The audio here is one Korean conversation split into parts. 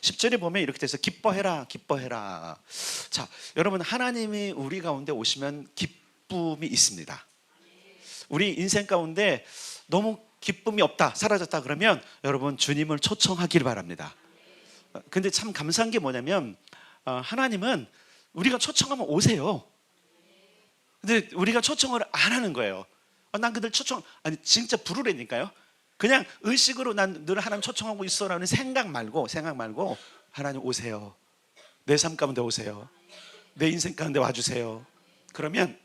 10절에 보면 이렇게 돼서 기뻐해라 기뻐해라. 자, 여러분, 하나님이 우리 가운데 오시면 기쁨이 있습니다. 우리 인생 가운데 너무 기쁨이 없다, 사라졌다 그러면 여러분 주님을 초청하길 바랍니다. 근데 참 감사한 게 뭐냐면 하나님은 우리가 초청하면 오세요. 근데 우리가 초청을 안 하는 거예요. 난 그들 아니 진짜 부르라니까요. 그냥 의식으로 난 늘 하나님 초청하고 있어라는 생각 말고 하나님 오세요. 내 삶 가운데 오세요. 내 인생 가운데 와주세요. 그러면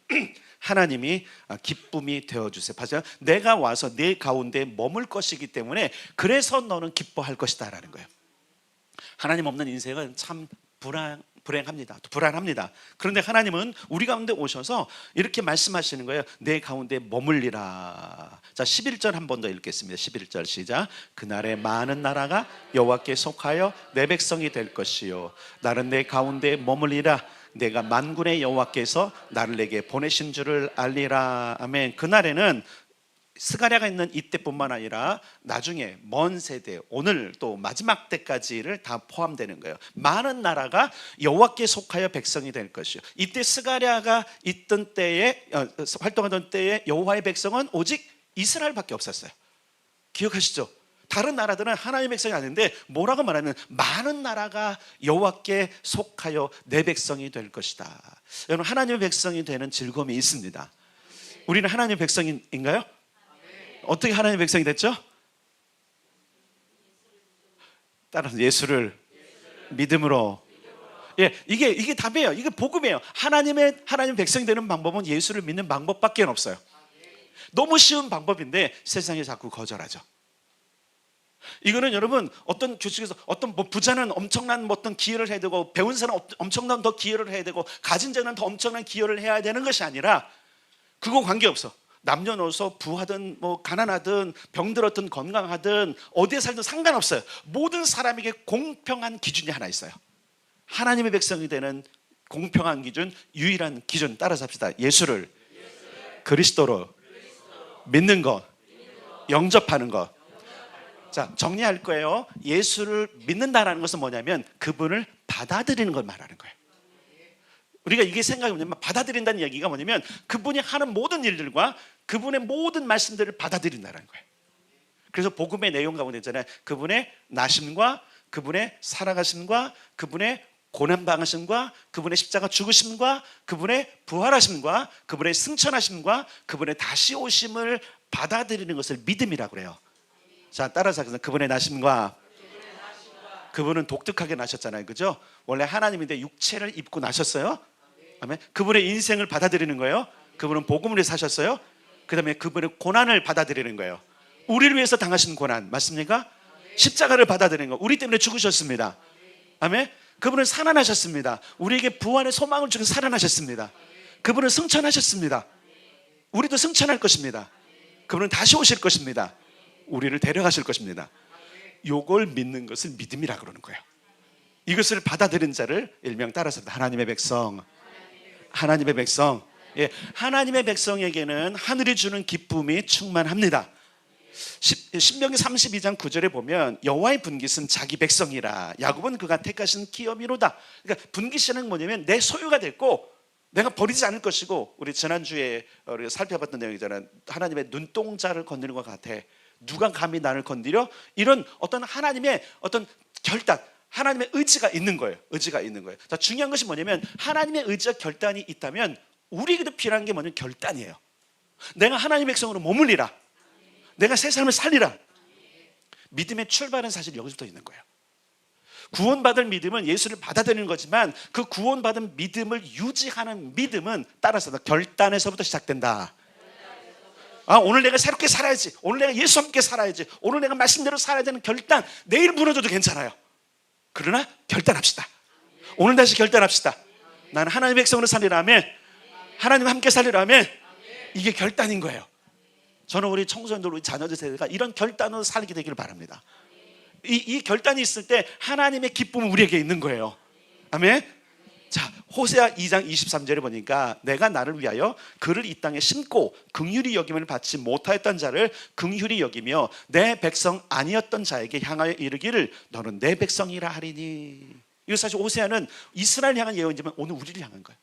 하나님이 기쁨이 되어주세요. 맞아요? 내가 와서 내 가운데 머물 것이기 때문에 그래서 너는 기뻐할 것이다 라는 거예요. 하나님 없는 인생은 참 불안합니다. 그런데 하나님은 우리 가운데 오셔서 이렇게 말씀하시는 거예요. 내 가운데 머물리라. 자, 11절 한 번 더 읽겠습니다. 11절 시작. 그날에 많은 나라가 여호와께 속하여 내 백성이 될 것이요 나는 내 가운데 머물리라. 내가 만군의 여호와께서 나를 내게 보내신 줄을 알리라. 아멘. 그날에는 스가랴가 있는 이때뿐만 아니라 나중에 먼 세대, 오늘 또 마지막 때까지를 다 포함되는 거예요. 많은 나라가 여호와께 속하여 백성이 될 것이요. 이때 스가랴가 있던 때에 활동하던 때에 여호와의 백성은 오직 이스라엘밖에 없었어요. 기억하시죠? 다른 나라들은 하나님의 백성이 아닌데 뭐라고 말하면 많은 나라가 여호와께 속하여 내 백성이 될 것이다. 여러분, 하나님의 백성이 되는 즐거움이 있습니다. 우리는 하나님의 백성인가요? 어떻게 하나님의 백성이 됐죠? 따라서 예수를 믿음으로. 예, 이게 답이에요. 이게 복음이에요. 하나님 백성이 되는 방법은 예수를 믿는 방법밖에 없어요. 너무 쉬운 방법인데 세상에 자꾸 거절하죠. 이거는 여러분, 어떤 교칙에서 어떤 부자는 엄청난 어떤 기여를 해야 되고, 배운 사람은 엄청난 더 기여를 해야 되고, 가진 자는 더 엄청난 기여를 해야 되는 것이 아니라, 그거 관계없어. 남녀노소 부하든 가난하든 병들었든 건강하든 어디에 살든 상관없어요. 모든 사람에게 공평한 기준이 하나 있어요. 하나님의 백성이 되는 공평한 기준, 유일한 기준 따라서 합시다. 예수를 그리스도로 믿는 것, 영접하는 것. 자, 정리할 거예요. 예수를 믿는다라는 것은 뭐냐면 그분을 받아들이는 걸 말하는 거예요. 우리가 이게 생각이 뭐냐면, 받아들인다는 얘기가 뭐냐면 그분이 하는 모든 일들과 그분의 모든 말씀들을 받아들인다는 거예요. 그래서 복음의 내용 가운데 있잖아요. 그분의 나심과 그분의 살아가심과 그분의 고난당하심과 그분의 십자가 죽으심과 그분의 부활하심과 그분의 승천하심과 그분의 다시 오심을 받아들이는 것을 믿음이라고 그래요. 자, 따라서 그분의 나심과, 그분은 독특하게 나셨잖아요. 그죠? 원래 하나님인데 육체를 입고 나셨어요. 아멘. 그분의 인생을 받아들이는 거예요. 그분은 복음을 위해 사셨어요. 그 다음에 그분의 고난을 받아들이는 거예요. 우리를 위해서 당하신 고난, 맞습니까? 십자가를 받아들이는 거. 우리 때문에 죽으셨습니다. 아멘. 그분은 살아나셨습니다. 우리에게 부활의 소망을 주셔서 살아나셨습니다. 그분은 승천하셨습니다. 우리도 승천할 것입니다. 그분은 다시 오실 것입니다. 우리를 데려가실 것입니다. 요걸 믿는 것을 믿음이라고 그러는 거예요. 이것을 받아들인 자를 일명 따라서 하나님의 백성. 하나님의 백성. 예, 하나님의 백성에게는 하늘이 주는 기쁨이 충만합니다. 신명기 32장 9절에 보면 여호와의 분깃은 자기 백성이라 야곱은 그가 택하신 기업이로다. 그러니까 분깃이는 뭐냐면 내 소유가 됐고 내가 버리지 않을 것이고, 우리 지난주에 우리가 살펴봤던 내용이잖아요. 하나님의 눈동자를 건드리는 것 같아. 누가 감히 나를 건드려? 이런 어떤 하나님의 어떤 결단, 하나님의 의지가 있는 거예요. 의지가 있는 거예요. 자, 중요한 것이 뭐냐면 하나님의 의지와 결단이 있다면 우리에게도 필요한 게 뭐냐면 결단이에요. 내가 하나님의 백성으로 머물리라. 내가 새 삶을 살리라. 믿음의 출발은 사실 여기서부터 있는 거예요. 구원받을 믿음은 예수를 받아들이는 거지만 그 구원받은 믿음을 유지하는 믿음은 따라서 결단에서부터 시작된다. 오늘 내가 새롭게 살아야지, 오늘 내가 예수와 함께 살아야지, 오늘 내가 말씀대로 살아야 되는 결단. 내일 무너져도 괜찮아요. 그러나 결단합시다. 오늘 다시 결단합시다. 나는 하나님의 백성으로 살리라면, 하나님과 함께 살리라면, 이게 결단인 거예요. 저는 우리 청소년들, 우리 자녀들 세대가 이런 결단으로 살게 되기를 바랍니다. 이 결단이 있을 때 하나님의 기쁨은 우리에게 있는 거예요. 아멘. 자, 호세아 2장 23절에 보니까 내가 나를 위하여 그를 이 땅에 심고 긍휼히 여김을 받지 못하였던 자를 긍휼히 여기며 내 백성 아니었던 자에게 향하여 이르기를 너는 내 백성이라 하리니. 이거 사실 호세아는 이스라엘 향한 예언이지만 오늘 우리를 향한 거예요.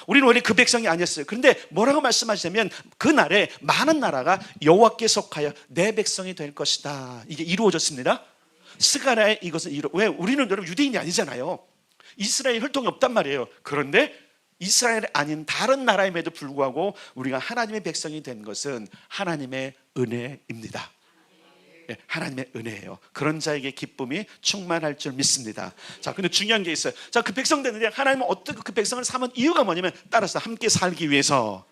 우리는 원래 그 백성이 아니었어요. 그런데 뭐라고 말씀하시냐면 그날에 많은 나라가 여호와께 속하여 내 백성이 될 것이다. 이게 이루어졌습니다. 스가랴의 이것은 왜? 우리는 여러분 유대인이 아니잖아요. 이스라엘 혈통이 없단 말이에요. 그런데 이스라엘 아닌 다른 나라임에도 불구하고 우리가 하나님의 백성이 된 것은 하나님의 은혜입니다. 하나님의 은혜예요. 그런 자에게 기쁨이 충만할 줄 믿습니다. 자, 근데 중요한 게 있어요. 자, 그 백성 되는데 하나님은 어떻게 그 백성을 삼은 이유가 뭐냐면 따라서 함께 살기 위해서.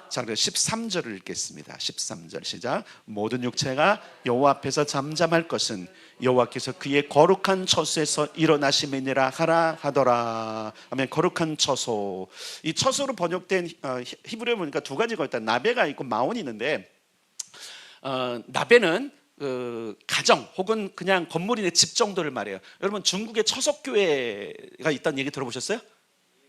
자, 그래서 13절을 읽겠습니다. 13절 시작. 모든 육체가 여호와 앞에서 잠잠할 것은 여호와께서 그의 거룩한 처소에서 일어나심이니라 하라 하더라. 아멘. 거룩한 처소. 이 처소로 번역된 히브리어 보니까 두 가지가 있다. 나베가 있고 마온이 있는데 나베는 가정 혹은 그냥 건물이나 집 정도를 말해요. 여러분 중국에 처석교회가 있다는 얘기 들어보셨어요?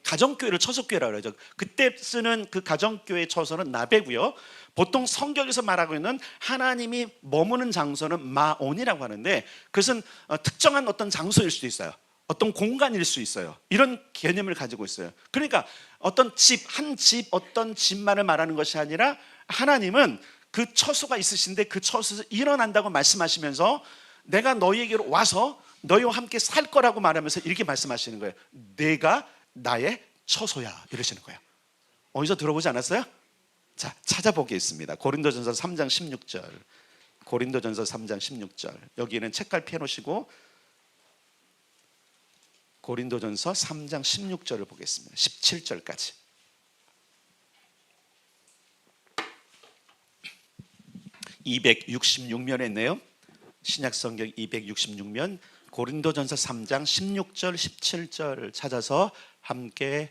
가정교회를 처석교회라고 그러죠. 그때 쓰는 그 가정교회 처소는 나베고요. 보통 성경에서 말하고 있는 하나님이 머무는 장소는 마온이라고 하는데 그것은 특정한 어떤 장소일 수도 있어요. 어떤 공간일 수 있어요. 이런 개념을 가지고 있어요. 그러니까 어떤 집, 한 집, 어떤 집만을 말하는 것이 아니라 하나님은 그 처소가 있으신데 그 처소에서 일어난다고 말씀하시면서 내가 너희에게로 와서 너희와 함께 살 거라고 말하면서 이렇게 말씀하시는 거예요. 내가 나의 처소야 이러시는 거예요. 어디서 들어보지 않았어요? 자, 찾아보겠습니다. 고린도전서 3장 16절. 고린도전서 3장 16절. 여기는 책갈 펴놓으시고 고린도전서 3장 16절을 보겠습니다. 17절까지. (266면에) 있네요. 신약성경 266면 고린도전서 3장 16절 17절을 찾아서 함께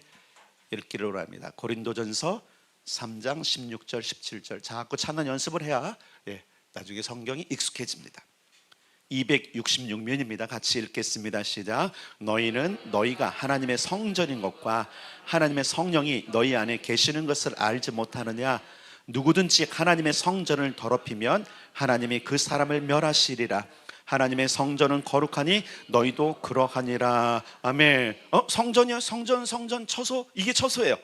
읽기를 원합니다. 고린도전서 3장 16절 17절. 자꾸 찾는 연습을 해야 나중에 성경이 익숙해집니다. 266면입니다. 같이 읽겠습니다. 시작. 너희는 너희가 하나님의 성전인 것과 하나님의 성령이 너희 안에 계시는 것을 알지 못하느냐. 누구든지 하나님의 성전을 더럽히면 하나님이 그 사람을 멸하시리라. 하나님의 성전은 거룩하니 너희도 그러하니라. 아멘. 성전이요? 성전 처소. 이게 처소예요.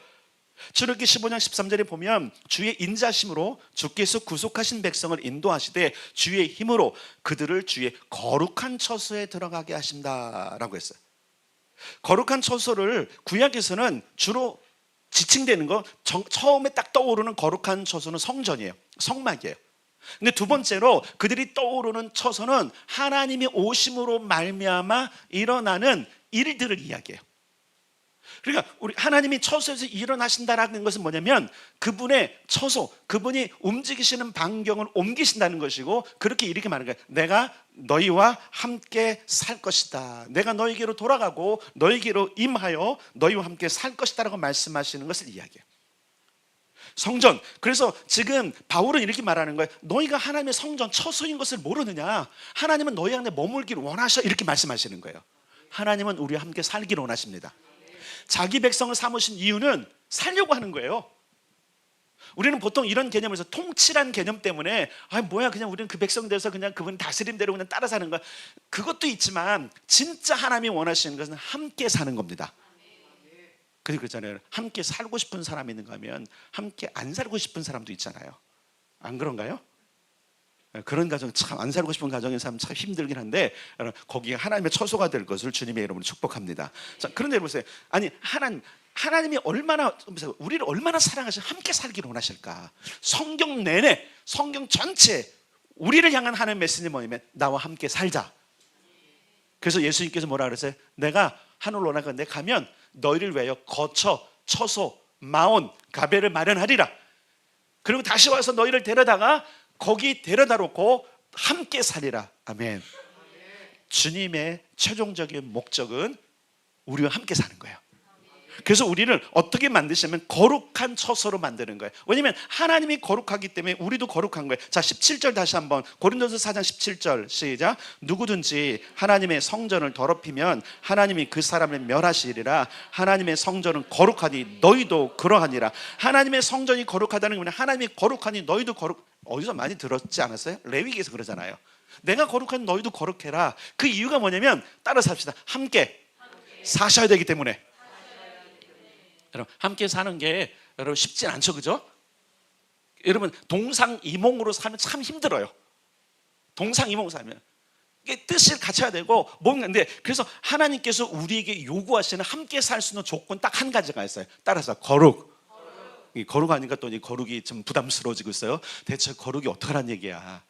출애굽기 15장 13절에 보면 주의 인자심으로 주께서 구속하신 백성을 인도하시되 주의 힘으로 그들을 주의 거룩한 처소에 들어가게 하신다라고 했어요. 거룩한 처소를 구약에서는 주로 지칭되는 거 처음에 딱 떠오르는 거룩한 처소는 성전이에요. 성막이에요. 근데 두 번째로 그들이 떠오르는 처소는 하나님이 오심으로 말미암아 일어나는 일들을 이야기해요. 그러니까 우리 하나님이 처소에서 일어나신다라는 것은 뭐냐면 그분의 처소, 그분이 움직이시는 반경을 옮기신다는 것이고 그렇게 이렇게 말하는 거예요. 내가 너희와 함께 살 것이다. 내가 너희에게로 돌아가고 너희에게로 임하여 너희와 함께 살 것이다라고 말씀하시는 것을 이야기해요. 성전. 그래서 지금 바울은 이렇게 말하는 거예요. 너희가 하나님의 성전 처소인 것을 모르느냐. 하나님은 너희 안에 머물기를 원하셔. 이렇게 말씀하시는 거예요. 하나님은 우리와 함께 살기를 원하십니다. 자기 백성을 삼으신 이유는 살려고 하는 거예요. 우리는 보통 이런 개념에서 통치란 개념 때문에 뭐야 그냥 우리는 그 백성 돼서 그냥 그분 다스림대로 그냥 따라 사는 거야. 그것도 있지만 진짜 하나님이 원하시는 것은 함께 사는 겁니다. 그리고 그렇잖아요. 함께 살고 싶은 사람이 있는가 하면 함께 안 살고 싶은 사람도 있잖아요. 안 그런가요? 그런 가정 참 안 살고 싶은 가정인 사람 참 힘들긴 한데 거기에 하나님의 처소가 될 것을 주님의 이름으로 축복합니다. 자, 그런데 보세요. 아니 하나님이 얼마나 우리를 얼마나 사랑하셔 함께 살기를 원하실까? 성경 내내 성경 전체 우리를 향한 하나님의 메시지는 뭐냐면 나와 함께 살자. 그래서 예수님께서 뭐라 그랬어요? 내가 하늘로 올라가는데 가면 너희를 위하여 거처, 처소, 마온, 가배를 마련하리라. 그리고 다시 와서 너희를 데려다가 거기 데려다 놓고 함께 살리라. 아멘. 주님의 최종적인 목적은 우리와 함께 사는 거예요. 그래서 우리를 어떻게 만드시냐면 거룩한 처소로 만드는 거예요. 왜냐하면 하나님이 거룩하기 때문에 우리도 거룩한 거예요. 자, 17절 다시 한번, 고린도서 4장 17절 시작. 누구든지 하나님의 성전을 더럽히면 하나님이 그 사람을 멸하시리라. 하나님의 성전은 거룩하니 너희도 그러하니라. 하나님의 성전이 거룩하다는 게 뭐냐, 하나님이 거룩하니 너희도 거룩. 어디서 많이 들었지 않았어요? 레위기에서 그러잖아요. 내가 거룩한 너희도 거룩해라. 그 이유가 뭐냐면, 따라서 합시다. 함께 사셔야 되기 때문에. 여러분, 함께 사는 게 여러분 쉽진 않죠, 그죠? 여러분, 동상이몽으로 살면 참 힘들어요. 동상이몽으로 살면 이게 뜻을 갖춰야 되고 뭔데, 그래서 하나님께서 우리에게 요구하시는 함께 살 수 있는 조건 딱 한 가지가 있어요. 따라서 거룩. 이 거룩하니까 또 이 거룩이 좀 부담스러워지고 있어요. 대체 거룩이 어떡하란 얘기야.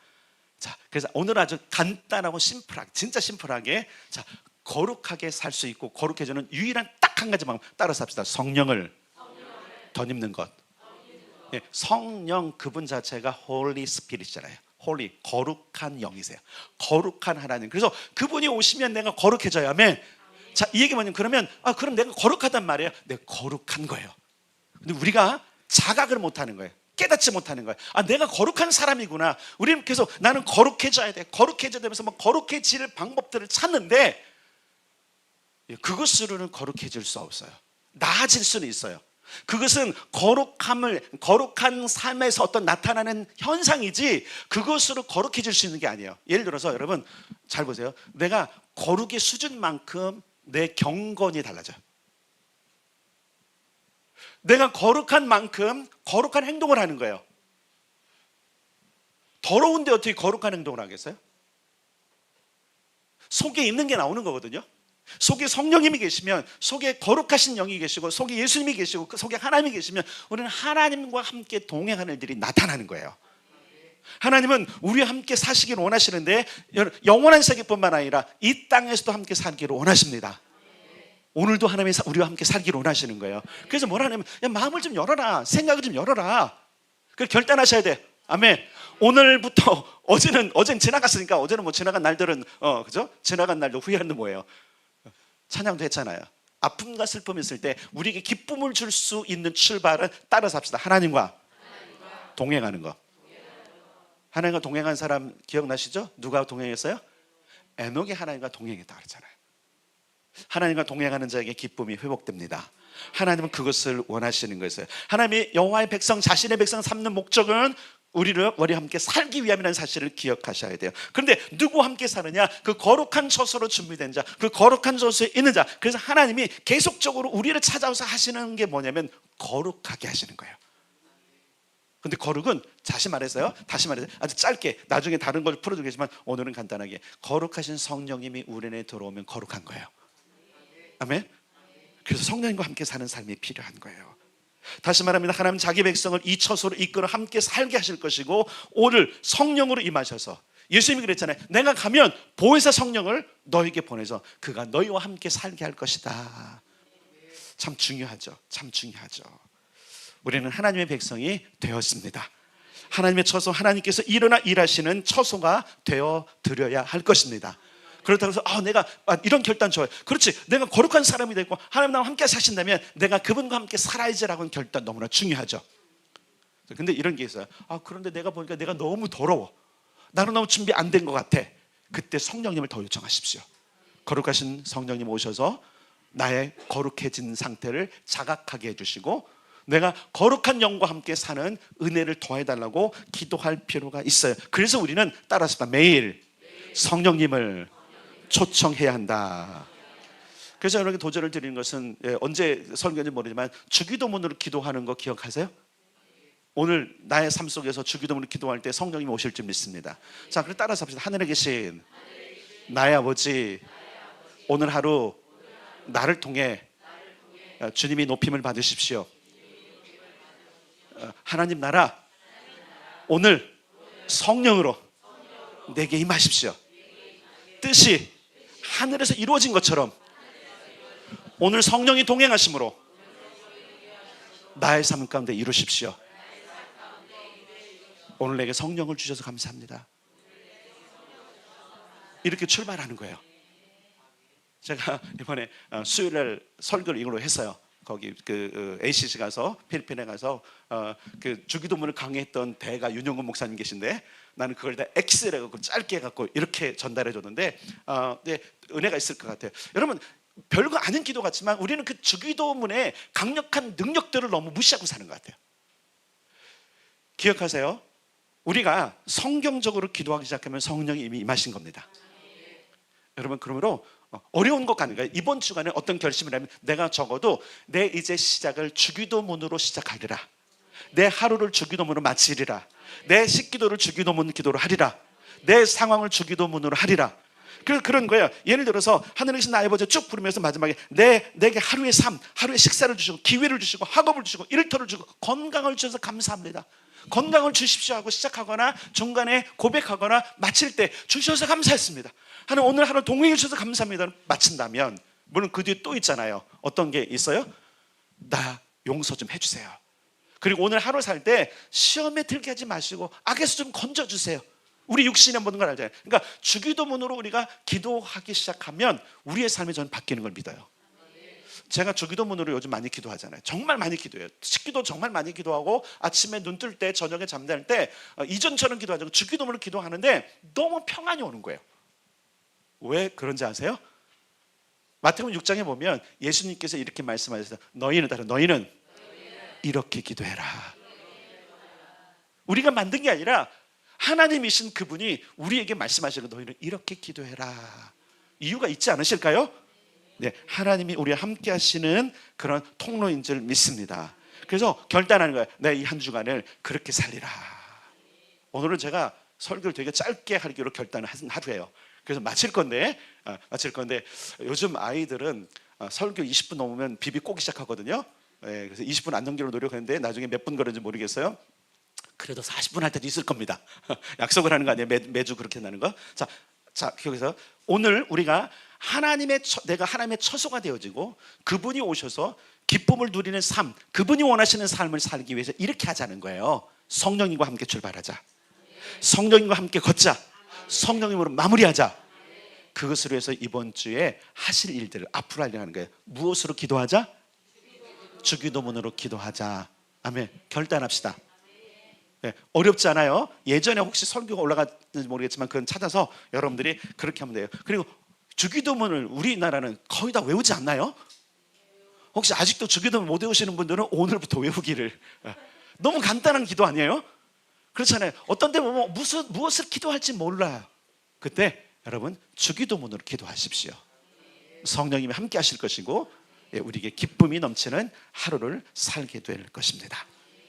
자, 그래서 오늘 아주 간단하고 심플하게, 진짜 심플하게, 자, 거룩하게 살 수 있고 거룩해지는 유일한 딱 한 가지 방법, 따라서 합시다. 성령을 덧입는 것. 예, 성령 그분 자체가 Holy Spirit이잖아요. Holy, 거룩한 영이세요. 거룩한 하나님. 그래서 그분이 오시면 내가 거룩해져야 하면, 자, 이 얘기 뭐냐면, 그러면 그럼 내가 거룩하단 말이에요. 내가 거룩한 거예요. 근데 우리가 자각을 못하는 거예요. 깨닫지 못하는 거예요. 내가 거룩한 사람이구나. 우리는 계속 나는 거룩해져야 돼, 거룩해져야 되면서 뭐 거룩해질 방법들을 찾는데, 그것으로는 거룩해질 수 없어요. 나아질 수는 있어요. 그것은 거룩한 삶에서 어떤 나타나는 현상이지, 그것으로 거룩해질 수 있는 게 아니에요. 예를 들어서 여러분 잘 보세요. 내가 거룩의 수준만큼 내 경건이 달라져요. 내가 거룩한 만큼 거룩한 행동을 하는 거예요. 더러운데 어떻게 거룩한 행동을 하겠어요? 속에 있는 게 나오는 거거든요. 속에 성령님이 계시면, 속에 거룩하신 영이 계시고, 속에 예수님이 계시고, 그 속에 하나님이 계시면 우리는 하나님과 함께 동행하는 일들이 나타나는 거예요. 하나님은 우리와 함께 사시기를 원하시는데, 영원한 세계뿐만 아니라 이 땅에서도 함께 살기를 원하십니다. 오늘도 하나님이 우리와 함께 살기를 원하시는 거예요. 그래서 뭐라 하냐면, 마음을 좀 열어라, 생각을 좀 열어라. 그 결단하셔야 돼. 아멘. 오늘부터, 어제는 지나갔으니까, 어제는 뭐 지나간 날들은 그죠? 지나간 날도 후회하는 뭐예요? 찬양도 했잖아요. 아픔과 슬픔이 있을 때 우리에게 기쁨을 줄 수 있는 출발은, 따라서 합시다. 하나님과 동행하는 거. 하나님과 동행한 사람 기억나시죠? 누가 동행했어요? 에녹이 하나님과 동행했다 그랬잖아요. 하나님과 동행하는 자에게 기쁨이 회복됩니다. 하나님은 그것을 원하시는 거였어요. 하나님이 여호와의 백성, 자신의 백성 삼는 목적은 우리와 함께 살기 위함이라는 사실을 기억하셔야 돼요. 그런데 누구와 함께 사느냐? 그 거룩한 처소로 준비된 자, 그 거룩한 처소에 있는 자. 그래서 하나님이 계속적으로 우리를 찾아와서 하시는 게 뭐냐면 거룩하게 하시는 거예요. 근데 거룩은 다시 말해서 아주 짧게, 나중에 다른 걸 풀어주겠지만 오늘은 간단하게, 거룩하신 성령님이 우리 안에 들어오면 거룩한 거예요. 아멘. 그래서 성령님과 함께 사는 삶이 필요한 거예요. 다시 말합니다. 하나님은 자기 백성을 이 처소로 이끌어 함께 살게 하실 것이고, 오늘 성령으로 임하셔서, 예수님이 그랬잖아요. 내가 가면 보혜사 성령을 너에게 보내서 그가 너희와 함께 살게 할 것이다. 참 중요하죠. 참 중요하죠. 우리는 하나님의 백성이 되었습니다. 하나님의 처소, 하나님께서 일어나 일하시는 처소가 되어 드려야 할 것입니다. 그렇다고 해서 내가 이런 결단 좋아요. 그렇지, 내가 거룩한 사람이 되고 하나님 나와 함께 사신다면 내가 그분과 함께 살아야지라고 하는 결단 너무나 중요하죠. 근데 이런 게 있어요. 그런데 내가 보니까 내가 너무 더러워, 나는 너무 준비 안 된 것 같아. 그때 성령님을 더 요청하십시오. 거룩하신 성령님 오셔서 나의 거룩해진 상태를 자각하게 해주시고, 내가 거룩한 영과 함께 사는 은혜를 더해달라고 기도할 필요가 있어요. 그래서 우리는 따라서 매일 성령님을 초청해야 한다. 그래서 여러분께 도전을 드리는 것은, 언제 설교인지 모르지만 주기도문으로 기도하는 거 기억하세요? 오늘 나의 삶 속에서 주기도문으로 기도할 때 성령님이 오실 줄 믿습니다. 자, 그럼 따라서 합시다. 하늘에 계신 나의 아버지, 오늘 하루 나를 통해 주님이 높임을 받으십시오. 하나님 나라, 오늘 성령으로 내게 임하십시오. 뜻이 하늘에서 이루어진 것처럼 오늘 성령이 동행하심으로 나의 삶 가운데 이루십시오. 오늘 내게 성령을 주셔서 감사합니다. 이렇게 출발하는 거예요. 제가 이번에 수요일날 설교를 이걸로 했어요. 거기 ACC 가서 필리핀에 가서 그 주기도문을 강의했던 대가 윤영근 목사님 계신데 나는 그걸 다 엑셀 해갖고 짧게 해갖고 이렇게 전달해 줬는데 네, 은혜가 있을 것 같아요. 여러분 별거 아닌 기도 같지만 우리는 그 주기도문의 강력한 능력들을 너무 무시하고 사는 것 같아요. 기억하세요. 우리가 성경적으로 기도하기 시작하면 성령이 이미 임하신 겁니다. 여러분 그러므로 어려운 것 같은 거예요. 이번 주간에 어떤 결심을 하면 내가 적어도 내 이제 시작을 주기도문으로 시작하리라. 내 하루를 주기도문으로 마치리라. 내 식기도를 주기도문 기도로 하리라. 내 상황을 주기도문으로 하리라. 그런 거예요. 예를 들어서 하늘에 계신 나의 아버지 쭉 부르면서 마지막에 내게 하루의 삶, 하루의 식사를 주시고 기회를 주시고 학업을 주시고 일터를 주고 건강을 주셔서 감사합니다. 건강을 주십시오 하고 시작하거나 중간에 고백하거나 마칠 때 주셔서 감사했습니다. 하나님 오늘 하루 동행해 주셔서 감사합니다. 마친다면 물론 그 뒤에 또 있잖아요. 어떤 게 있어요? 나 용서 좀 해주세요. 그리고 오늘 하루 살 때 시험에 들게 하지 마시고 악에서 좀 건져주세요. 우리 육신에 모든 걸 알잖아요. 그러니까 주기도문으로 우리가 기도하기 시작하면 우리의 삶이 저는 바뀌는 걸 믿어요. 제가 주기도문으로 요즘 많이 기도하잖아요. 정말 많이 기도해요. 식기도 정말 많이 기도하고 아침에 눈 뜰 때 저녁에 잠잘 때 이전처럼 기도하지 않고 주기도문으로 기도하는데 너무 평안이 오는 거예요. 왜 그런지 아세요? 마태복음 6장에 보면 예수님께서 이렇게 말씀하셨어요. 너희는 이렇게 기도해라. 우리가 만든 게 아니라 하나님이신 그분이 우리에게 말씀하시는 너희는 이렇게 기도해라. 이유가 있지 않으실까요? 네, 하나님이 우리와 함께 하시는 그런 통로인 줄 믿습니다. 그래서 결단하는 거예요. 내가 이 한 주간을 그렇게 살리라. 오늘은 제가 설교를 되게 짧게 하기로 결단을 한 하루예요. 그래서 마칠 건데 요즘 아이들은 설교 20분 넘으면 비비 꼬기 시작하거든요. 네, 그래서 20분 안 넘기려고 노력했는데 나중에 몇 분 걸는지 모르겠어요. 그래도 40분 할 때도 있을 겁니다. 약속을 하는 거 아니에요. 매주 그렇게 나는 거. 자, 여기서 오늘 우리가 내가 하나님의 처소가 되어지고 그분이 오셔서 기쁨을 누리는 삶, 그분이 원하시는 삶을 살기 위해서 이렇게 하자는 거예요. 성령님과 함께 출발하자. 성령님과 함께 걷자. 성령님으로 마무리하자. 그것을 위해서 이번 주에 하실 일들을 앞으로 하려는 거예요. 무엇으로 기도하자? 주기도문으로 기도하자. 아멘. 결단합시다. 네, 어렵지 않아요. 예전에 혹시 설교가 올라갔는지 모르겠지만 그건 찾아서 여러분들이 그렇게 하면 돼요. 그리고 주기도문을 우리나라는 거의 다 외우지 않나요? 혹시 아직도 주기도문 못 외우시는 분들은 오늘부터 외우기를. 너무 간단한 기도 아니에요? 그렇잖아요. 어떤 때 보면 무엇을 기도할지 몰라요. 그때 여러분 주기도문으로 기도하십시오. 성령님이 함께 하실 것이고 우리에게 기쁨이 넘치는 하루를 살게 될 것입니다.